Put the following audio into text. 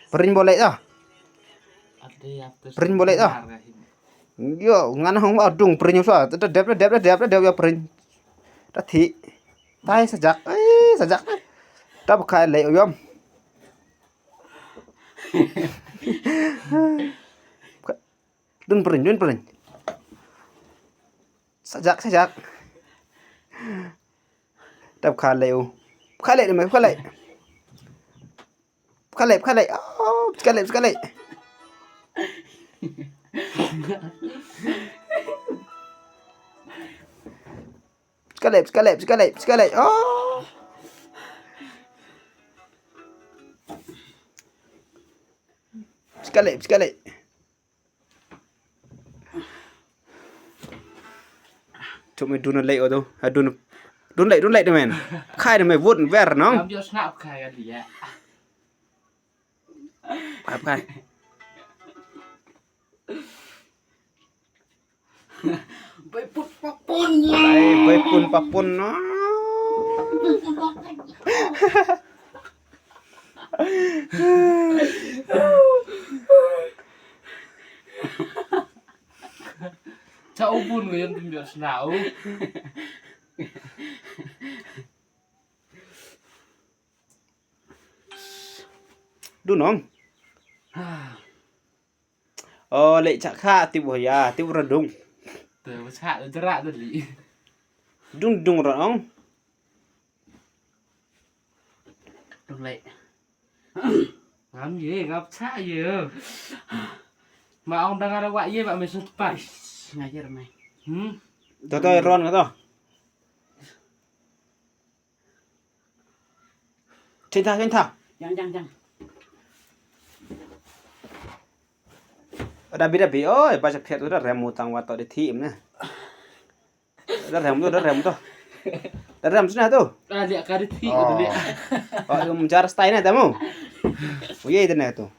Perin boleh dah. Perin boleh dah. Yo, ngana hong adung perin so. Dep ya perin. Ta thi. Tai sajak. Sajak. Ta bukai le yom. Dun perin. Sajak. Ta bukai le. Bukai le mày, bukai le. Oh, sekali. Sekali. Oh. Sekali. Cuma dun lệ ở đâu? Dun lệ đấy men. Khai này mày vuốt ver nó. Làm cho snap khai cái gì ạ? Khai. Bay papun ya. Bay papun nó. Cháu pun người dân tìm được nào. Dun không? Lệ chả kha tiêu ya, tiêu ra dung. Từ hạ đến ra được lý. Dung rồi không? Đúng lệ. Làm gì gặp xạ gì mà ông đang ra gọi gì bạn mình sụp phải ngay chưa mày Tôi ron cái đó trên thang Jangan Dabi ơi baca pihak itu dah rem utang atau di tim nah dah rem tu dah rem sudah tu lihat kali thi itu dia mencari style nya tamu oh iya itu nah tu